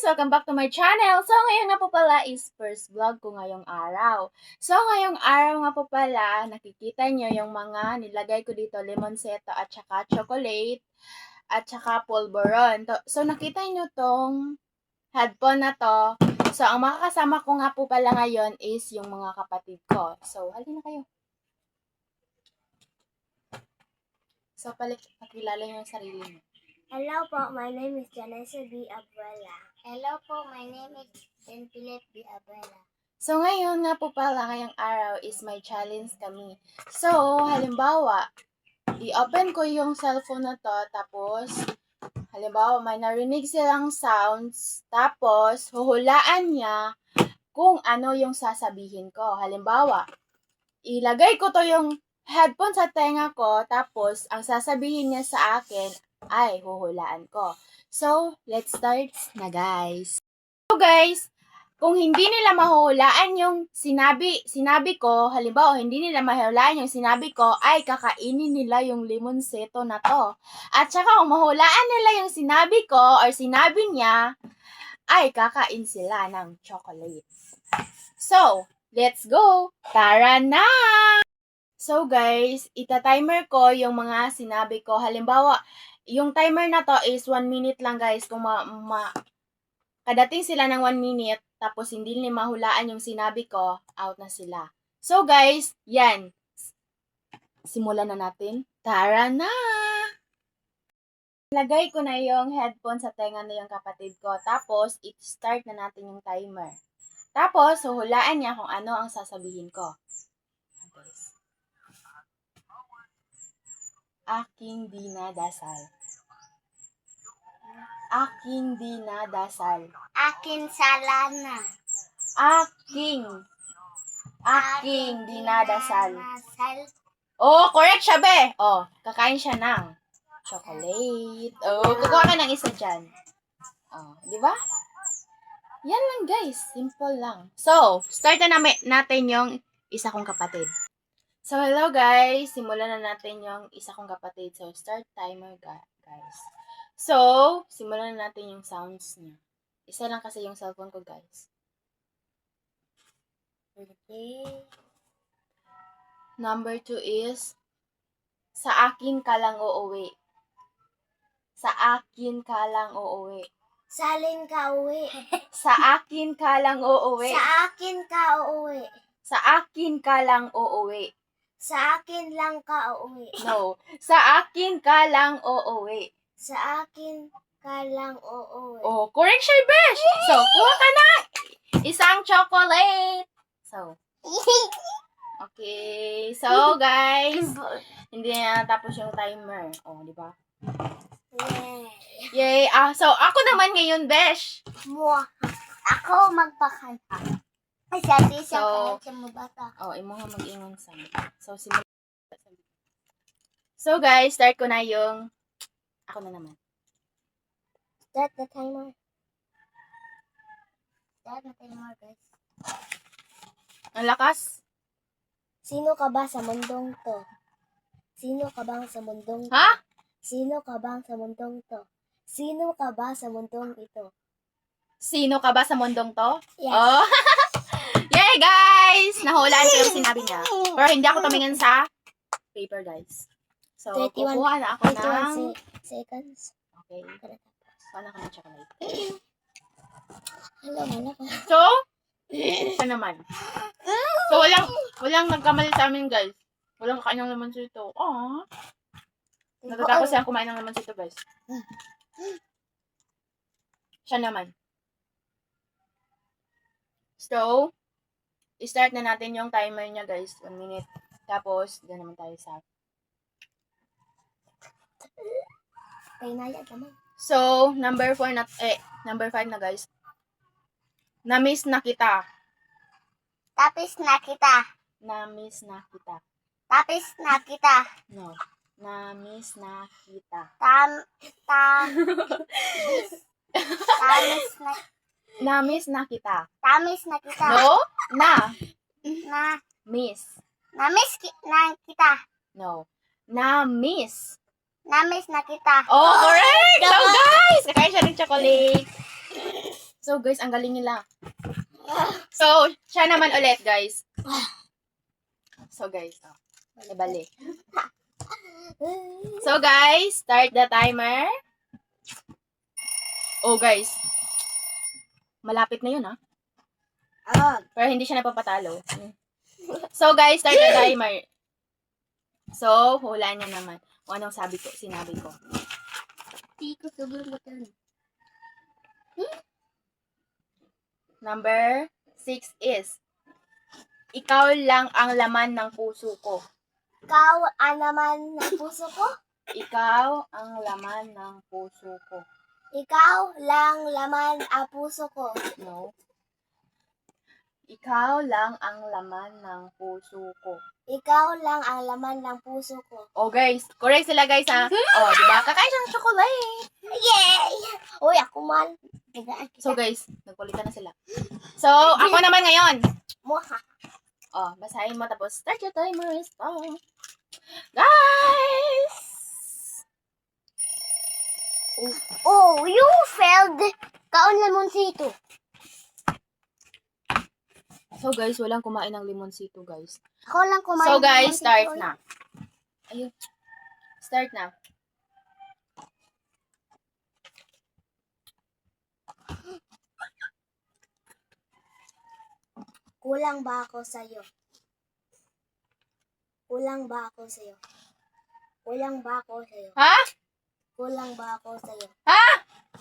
Welcome back to my channel. So, ngayon nga po pala is first vlog ko ngayong araw. So, ngayong araw nga po pala, nakikita nyo yung mga nilagay ko dito, limonceto at saka chocolate at saka polvoron. So, nakita nyo tong headphone na to. So, ang makakasama ko nga po pala ngayon is yung mga kapatid ko. So, halina kayo. So, pakilala nyo yung sarili nyo. Hello po, my name is Janessa B. Abuela. Hello po, my name is Ben Philip B. Abuela. So, ngayon nga po pala, ngayong araw is may challenge kami. So, halimbawa, i-open ko yung cellphone na to, tapos, halimbawa, may narinig silang sounds, tapos, huhulaan niya kung ano yung sasabihin ko. Halimbawa, ilagay ko to yung headphone sa tenga ko, tapos, ang sasabihin niya sa akin ay huhulaan ko. So, let's start na guys. So guys, kung hindi nila mahuhulaan yung sinabi ko, halimbawa, hindi nila mahuhulaan yung sinabi ko, ay kakainin nila yung limonceto na to. At saka kung mahuhulaan nila yung sinabi ko or sinabi niya, ay kakain sila ng chocolate. So, let's go! Tara na! So guys, ita-timer ko yung mga sinabi ko. Halimbawa, yung timer na to is 1 minute lang guys. Kung kadating sila ng 1 minute, tapos hindi nila mahulaan yung sinabi ko, out na sila. So guys, yan. Simulan na natin. Tara na! Lagay ko na yung headphone sa tenga na yung kapatid ko. Tapos, i-start na natin yung timer. Tapos, huhulaan niya kung ano ang sasabihin ko. Guys. Aking dinadasal. Aking dinadasal. Akin salana. Aking dinadasal. Dinadasal. Oh, correct siya, be. Oh, kakain siya ng chocolate. Oh, kukuha ka ng isa dyan. Oh, di ba? Yan lang, guys. Simple lang. So, start na natin yung isa kong kapatid. So, hello, guys. Simulan na natin yung isa kong kapatid. So, start timer, guys. So, simulan na natin yung sounds niya. Isa lang kasi yung cellphone ko, guys. Okay. Number 2 is, sa akin ka lang uuwi. Sa akin ka lang uuwi. Salin ka uwi. Sa akin ka lang uuwi. Sa akin ka uuwi. Sa akin ka lang uuwi. Sa akin lang ka uuwi. No. Sa akin ka lang uuwi. Sa akin ka lang uuwi. Oh, correct siya, Besh! So, kuha ka na isang chocolate. So, okay. So, guys, hindi na natapos yung timer. Oh, di ba? Yay. Yay! So, ako naman ngayon, Besh. Mua. Ako magpakanta. Ay, sabi siya So, kahit siya mabata. Oh, imo nga mag-ingon sa. So, simula. So, guys, start ko na yung ako na naman. Start the timer. Start the timer, guys. Ang lakas. Sino ka ba sa mundong to? Sino ka bang sa mundong to? Ha? Sino ka bang sa mundong to? Sino ka ba sa mundong ito? Sino ka ba sa mundong to? Yes. Oh. Yay, guys! Nahulaan ko yung sinabi niya. Pero hindi ako tumingin sa paper, guys. So, 31 kukuha na ako ng... 21 seconds. Okay. Kuha na ako ng chocolate. Hala. So, isa naman. So, walang nagkamali sa amin, guys. Walang kakain ng laman sito. Aww. Natatapos siyang kumain ng laman sito, guys. Siya naman. So, i-start na natin yung timer niya, guys. 1 minute. Tapos, dyan naman tayo sa... Painayag naman. So, number 5 na, guys. Na-miss na kita. Tapos na kita. Na-miss na kita. Tapos na kita. No. Na-miss na kita. Na-miss na kita. Tamis na kita. No? Na. Na. Miss. Na-miss na kita. No. Na-miss. Na-miss na kita. Oh, correct! So, guys, kakain siya ng chocolate. So, guys, ang galing nila. So, siya naman ulit, guys. So, guys, bali. So, guys, start the timer. Oh, guys. Malapit na yun, ha? Pero hindi siya napapatalo. So, guys, start the timer. So, hulaan niya naman kung anong sinabi ko. Di ko sobrang batan. Number 6 is, ikaw lang ang laman ng puso ko. Ikaw ang naman ng puso ko. Ikaw ang laman ng puso ko. Ikaw lang laman ang puso ko. No. Ikaw lang ang laman ng puso ko. Ikaw lang ang laman ng puso ko. Oh, guys. Correct sila, guys, ha? Oh, diba? Kakain siya ng chocolate. Yay! Uy, ako man. So, guys, nagpalitan na sila. So, ako naman ngayon. Muha. Oh, basahin mo tapos start your timer. Start. Guys! Oh, you failed. Kaon lemonsito. So, guys, walang kumain ng limonsito, guys. Ako lang kumain. So, guys, ng start lemonsito. na. Ayun. Start na. Kulang ba ako sa'yo? Kulang ba ako sa'yo? Kulang ba ako sa'yo? Ha? Kulang ba ako sa'yo? Ha?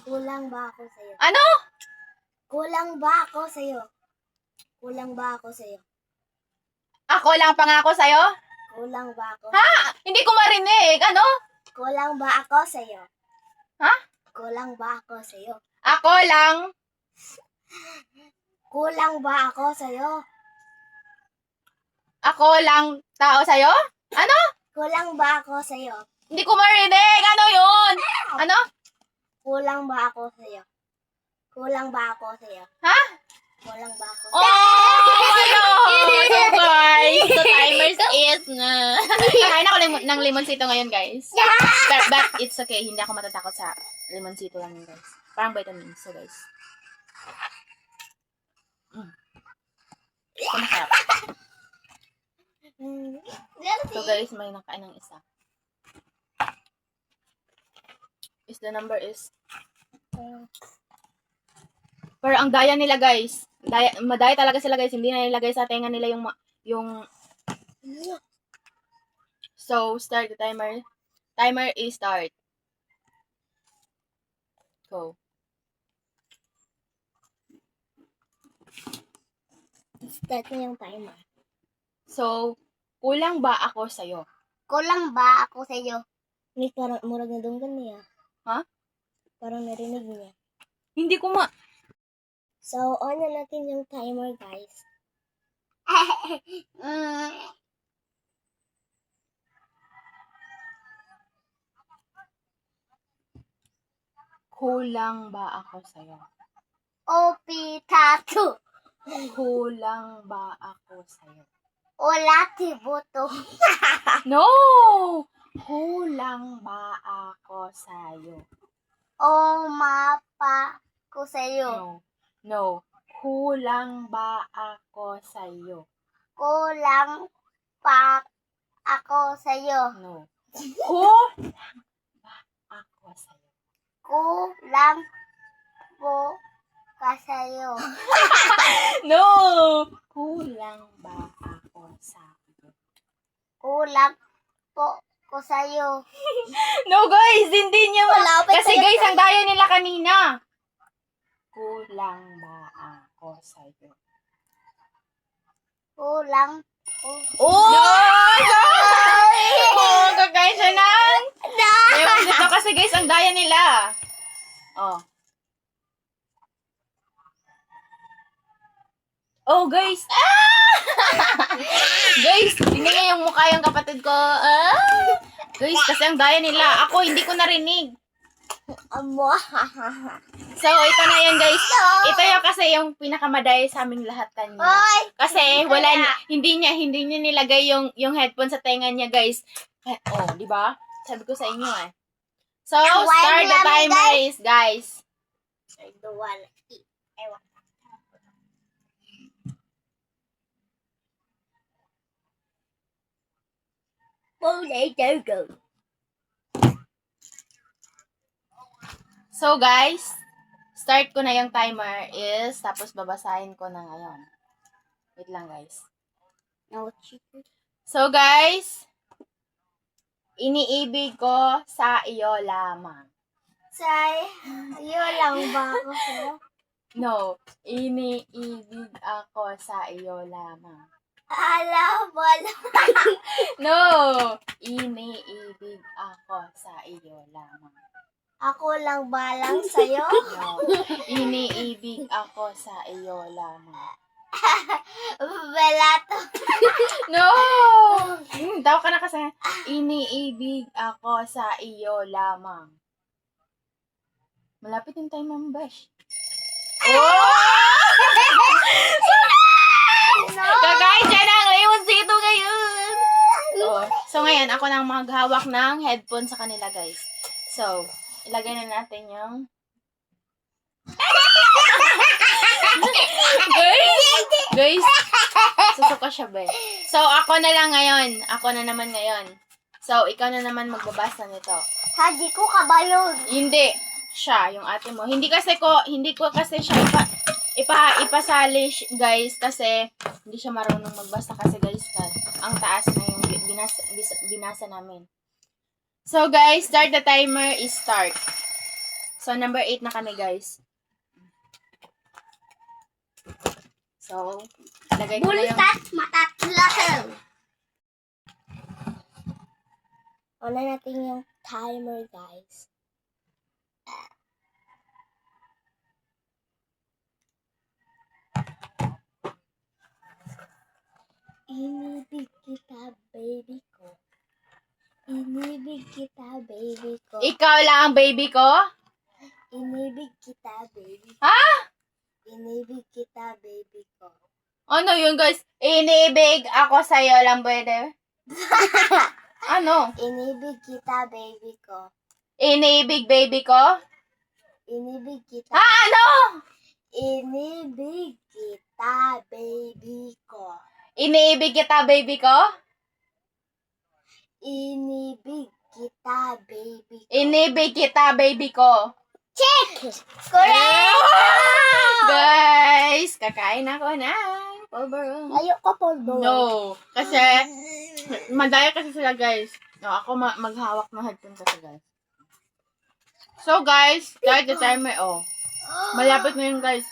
Kulang ba ako sa'yo? Ano? Kulang ba ako sa'yo? Kulang ba ako sa'yo? Ako lang pangako sa'yo? Kulang ba ako? Ha? Hindi ko marinig. Ano? Kulang ba ako sa'yo? Ha? Kulang ba ako sa'yo? Ako lang. Kulang ba ako sa'yo? Ako lang tao sa'yo? Ano? Kulang ba ako sa'yo? Hindi ko marinig. Ano yun? Ano? Kulang ba ako sa'yo? Kulang ba ako sa'yo? Ha? Kulang ba ako Oh, ano? So, guys, the timers is nga. Kakain ako ng limonsito ngayon, guys. But it's okay. Hindi ako matatakot sa limonsito lang yun, guys. Parang vitamins. So, guys. Ito masarap. So, guys, may nakain ng isa. The number is... Pero ang daya nila, guys. Madaya talaga sila, guys. Hindi na nilagay sa tenga nila yung... So, start the timer. Timer is start. Go. Start na yung timer. So, kulang ba ako sa'yo? Kulang ba ako sa'yo? May parang murag na dunggan niya. Ha? Parang narinig niya. Hindi ko So, on na natin yung timer, guys. Kulang ba ako sa'yo? Opitato. Kulang ba ako sa'yo? Olati boto. No! Kulang ba ako sa'yo? O mapa ko sa'yo. No. No. Kulang ba ako sa'yo? Kulang pa ako sa'yo. No. Kulang ba ako sa'yo? Kulang po ka sa'yo. No! Kulang ba ako sa'yo? Kulang po ko sa'yo. No, guys! Hindi niya Malapit Kasi, sa'yo. guys, ang daya nila kanina. Kulang ba ako sa'yo? Kulang po. Oh! No! Oh, kakain siya ng... Ewan dito kasi, guys, ang daya nila. Oh. Oh, guys. Ah! Guys, tingnan niya yung mukha yung kapatid ko. Ah! Guys, kasi ang daya nila. Ako, hindi ko narinig. Amo. So, ito na yan, guys. Ito yung kasi yung pinakamadaya sa aming lahat kanina. Hoy! Kasi hindi niya nilagay yung headphone sa tenga niya, guys. Oh, di ba? Sabi ko sa inyo So, Ang start wild the namin, timer is, guys. I don't wanna eat. Ewan. Potato. So guys, start ko na yung timer is, tapos babasahin ko na ngayon. Wait lang guys. No chicken. So guys, iniibig ko sa iyo lamang. Say, iyo lang ba ako sa'yo? No, iniibig ako sa iyo lamang. Ala, wala. No, iniibig ako sa iyo lamang. Ako lang balang sa'yo? No, iniibig ako sa iyo lamang. Wala to. No! Daw ka na kasi. Iniibig ako sa iyo lamang. Malapit yung time ng bash. Kakain siya ng lemon sito ngayon. So ngayon, ako nang maghawak ng headphone sa kanila, guys. So, ilagay na natin yung... Guys, susuka siya ba? So, ako na lang ngayon. Ako na naman ngayon. So, ikaw na naman magbabasa nito. Hadi ko kabalog. Hindi siya, yung ate mo. Hindi ko kasi siya ipasali, guys, kasi hindi siya marunong magbasa kasi, guys, ang taas na yung binasa namin. So, guys, start the timer is start. So, number 8 na kami, guys. So, lagay ko na yung... Bultat matatlasaw. Una natin yung timer, guys. Inibig kita, baby ko. Inibig kita, baby ko. Ikaw lang ang baby ko? Inibig kita, baby. Ha? Inibig kita, baby ko. Ano yun, guys? Inibig ako sa'yo lang, pwede? Ano? Inibig kita, baby ko. Inibig baby ko? Inibig kita. Ano? Inibig kita, baby ko. Iniibig kita, baby ko? Inibig kita, baby ko. Inibig kita, baby ko. Check! Correct! Guys, kakain ako ng pulbaro. Ayoko po doon. No, kasi madaya kasi sila, guys. No, ako maghawak ng headphone kasi, guys. So, guys, start the timer. Oh, malapit na yun, guys.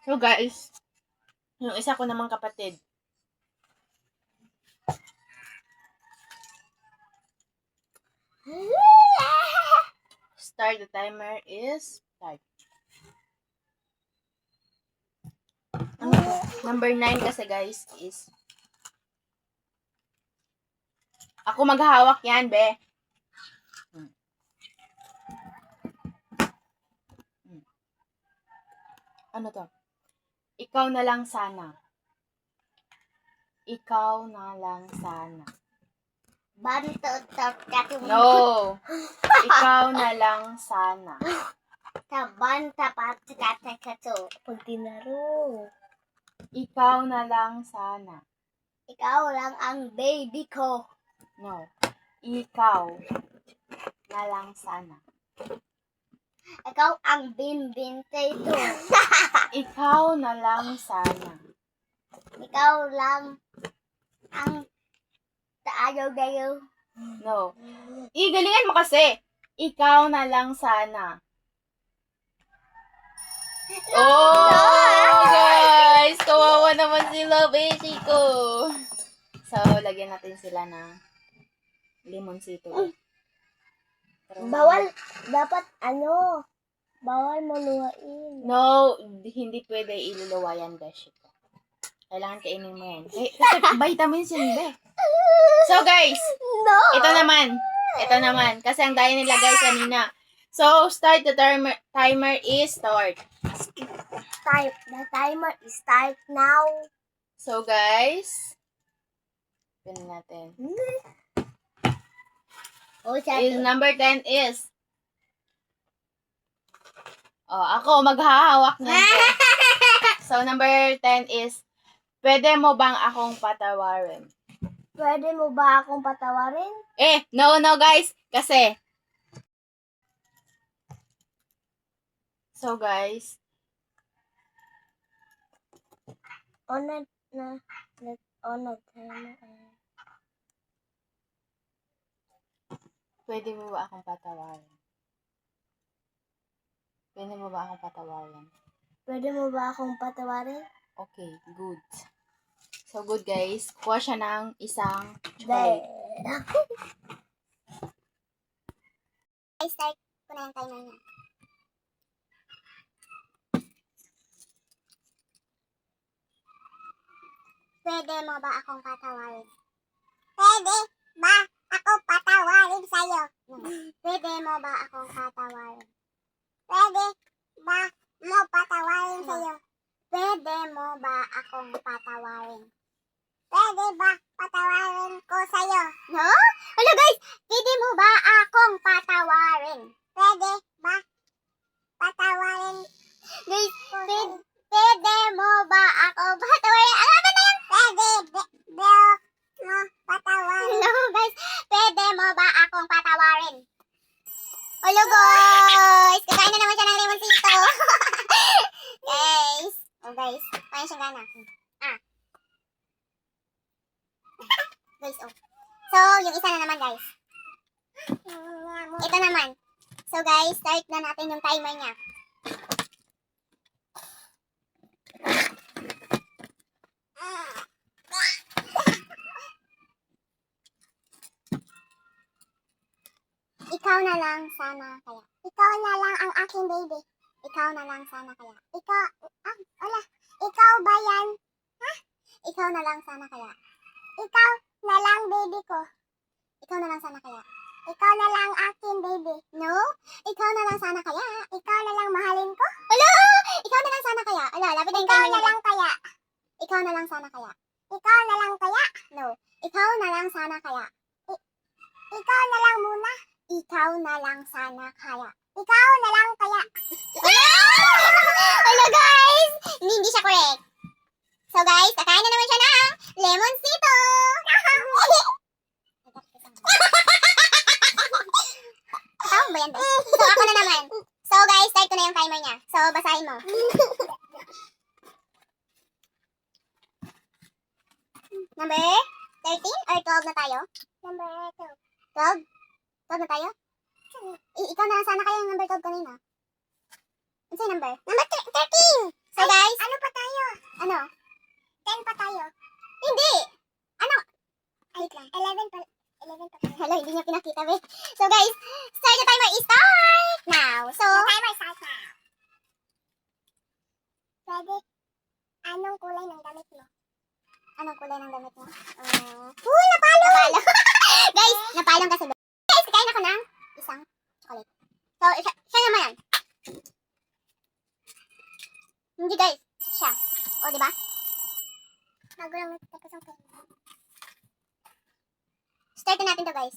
So, guys, yung isa ko namang kapatid. Start the timer is start. Ano to? Number 9 kasi, guys, is ako maghahawak yan, be. Ano to? Ikaw na lang sana. Ikaw na lang sana. No. Ikaw na lang sana. Taban tapat katakato. Pag tinaro. Ikaw na lang sana. Ikaw lang ang baby ko. No. Ikaw na lang sana. Ikaw ang bimbinteto. Ikaw na lang sana. Ikaw lang ang tayo-dayo. No. Galingan mo kasi. Ikaw na lang sana. Oh, guys! Kawawa naman sila, baby ko. So, lagyan natin sila ng limonsito. Bawal, dapat bawal mo luwain. No, hindi pwede iluluwa yan, beshi ko. Kailangan kainin mo yan. Kasi vitamins yun, be. So, guys, No! ito naman. Kasi ang daya nila, guys, kanina. So, start the timer is start. The timer is start now. So, guys, pin natin. Oh, Is number 10 is Oh, ako maghahawak niyan. So, number 10 is, pwede mo bang akong patawarin? Pwede mo ba akong patawarin? No, guys. Kasi, so guys, pwede mo ba akong patawarin? Pwede mo ba akong patawarin? Pwede mo ba akong patawarin? Okay, good. So, good guys. Kuha siya ng isang Dahil. chocolate. Start ko na yung timer niya. Pwede mo ba akong patawarin? Pwede ba ako patawarin sa'yo? Pwede mo ba akong patawarin? Pwede ba mo patawarin sa'yo? Pwede mo ba akong patawarin? Pwede ba patawarin ko sa'yo? No? Hello guys! Pwede mo ba akong patawarin? Pwede ba patawarin? Guys, pwede mo ba ako patawarin? Ano ba na yan? Pwede mo patawarin. No guys, pwede mo ba akong patawarin? Hello guys! Kakain na naman siya ng limonsito. Guys. Oh guys, kaya siyang gana. Guys, oh. So, yung isa na naman guys. Ito naman. So guys, start na natin yung timer niya. Ikaw na lang sana kaya. Ikaw na lang ang aking baby. Ikaw na lang sana kaya. Wala. Ikaw ba yan? Ha? Ikaw na lang sana kaya. Ikaw na lang baby ko. Ikaw na lang sana kaya. Ikaw na lang aking baby. No? Ikaw na lang sana kaya. Ikaw na lang mahalin ko. Hello! Ikaw na lang sana kaya. Ala, lapit na yung timer niya. Ikaw na lang kaya. Ikaw na lang sana kaya. Ikaw na lang kaya. No. Ikaw na lang sana kaya. Ikaw na lang muna. Ikaw na lang sana kaya. Ikaw na lang kaya. Hello guys! Hindi siya correct. So guys, kakain na naman siya ng lemonsito. Tawag ba yan? So ako na naman. So guys, start ko na yung timer niya. So basahin mo. Number 13 or 12 na tayo? Number 12. 12? 12 na tayo? Ikaw na lang sana kaya yung number 12 kanina. Ano sa'yo number? Number 13! So guys, ano pa tayo? Ano? 10 pa tayo. Hindi! Ano? Wait lang. 11 pa. 11 pa tayo. Hello, hindi niya pinakita, be. So guys, start the timer is start now. So, the timer starts now. Pwede, anong kulay ng damit mo? Anong kulay ng damit mo? Napalo! Napalo. Guys, napalong kasi. Guys, kain ako ng isang chocolate. So, siya naman yan. Hindi guys, siya. O, diba? Bago lang nagtapos ang pera. Start na natin to guys.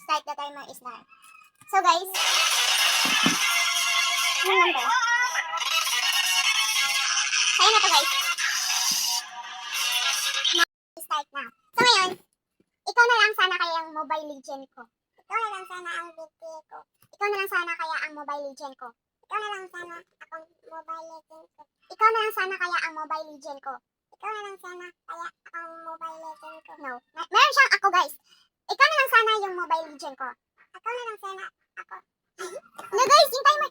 Start the timer is now. So guys, yung number. Kaya na to guys. Start now. So ngayon, ikaw na lang sana kaya ang Mobile Legend ko. Ikaw na lang sana ang BP ko. Ikaw na lang sana kaya ang Mobile Legend ko. Ikaw na lang sana akong Mobile Legend ko. Ikaw na lang sana kaya ang Mobile Legend ko. Ikaw na lang sana kaya ang Mobile Legend ko. No. Meron siyang ako guys. Ikaw na lang sana yung Mobile Legend ko. Ako na lang sana ako. No guys, yung timer.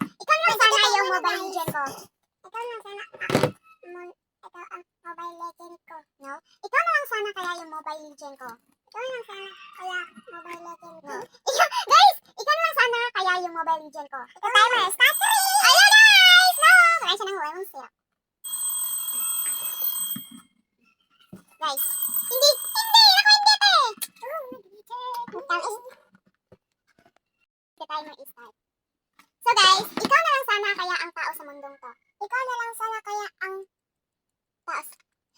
Ikaw na lang sana yung Mobile Legend ko. Ikaw na lang sana ito ang Mobile Legend ko. No? Ikaw na lang sana kaya yung Mobile Legend ko. Ikaw na lang sana kaya Mobile Legend ko. Guys, ikaw na lang sana kaya yung Mobile Legend ko. Ikaw timer, start 3! Ayun guys! No! Kaya siya ng lemon syrup. Guys, hindi! Hindi! Ako hindi ito eh! The timer is start. So guys, ikaw na lang sana kaya ang tao sa mundong to. Ikaw na lang sana kaya ang taas.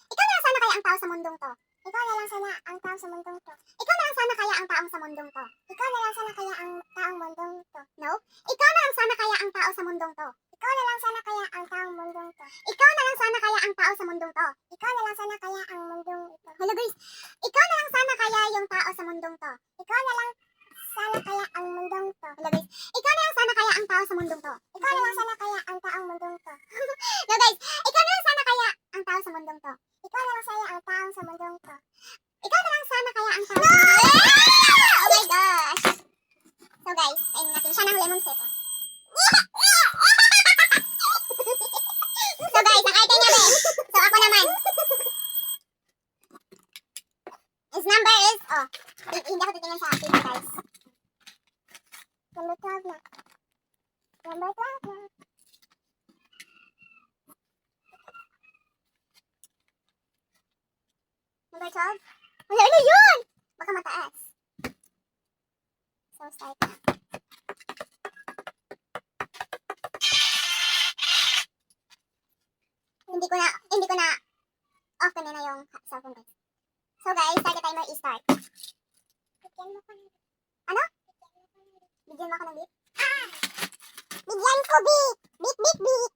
Ikaw na lang sana kaya ang tao tao sa mundong to. Ikaw na lang sana ang tao sa mundong to. Ikaw na lang sana kaya ang taong sa mundong to. Ikaw na lang sana kaya ang taong mundong to. No? Ikaw na lang sana kaya ang tao sa mundong to. Ikaw na lang sana kaya ang taong mundong to. Ikaw na lang sana kaya ang tao sa mundong to. Ikaw na lang sana kaya ang mundong ito. Hello guys. Ikaw na lang sana kaya yung tao sa mundong to. Ikaw na lang sana kaya ang mundong to. Hello guys. Ikaw na lang sana kaya ang tao sa mundong to. Ikaw na lang sana kaya ang taong mundong to. No guys. Ikaw na lang sana kaya ang tao sa mundong to. Ikaw na lang sana ang tao sa mundong to. Ikaw na lang sana kaya ang tao sa mundong to. Oh my gosh. So guys, kainin natin siya ng lemon seto. So guys, nakaitin niya din. So ako naman. His number is, hindi ako titingin sa akin guys. Number 12 na. Number 12 na. Number 12? Wala yun! Baka mataas. So start na. Hindi ko na off kanina yung cellphone guys. So guys, start the timer i-start. Bigyan mo ko ng beat. Ano? Bigyan mo ako ng beat? Bigyan ko beat! Beat!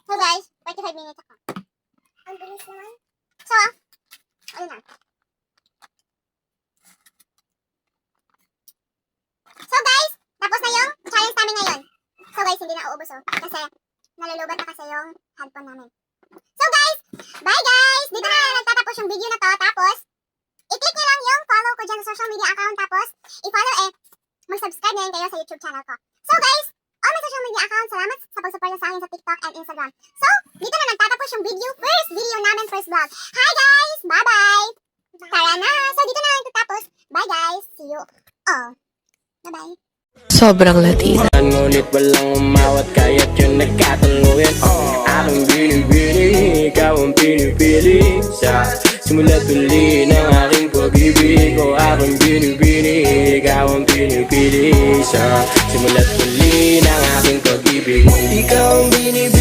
So guys, 45 minutes ako. Ang bilis naman. So, ayun na. So guys, tapos na yung challenge namin ngayon. So guys, hindi na uubos kasi nalulubat na kasi yung headphone namin. So guys, bye guys! Dito na nagtatapos yung video na to. Tapos, i-click nyo lang yung follow ko dyan sa social media account. Tapos, i-follow mag-subscribe na rin kayo sa YouTube channel ko. So guys, all my social media account, salamat sa pag-support sa akin sa TikTok and Instagram. So, dito na nagtatapos yung first video namin, first vlog. Hi guys! Bye-bye! Tara na! So, dito na nagtatapos. Bye guys! See you all. Bye-bye! Sobrang Latina. Ngunit walang umawat kaya't yun nagkatuluyan. Aking binibini, ikaw ang pinipili. Sa simula't huli ng aking pag-ibig. O aking binibini, ikaw ang pinipili. Sa simula't huli ng aking pag-ibig. Ikaw ang binibini.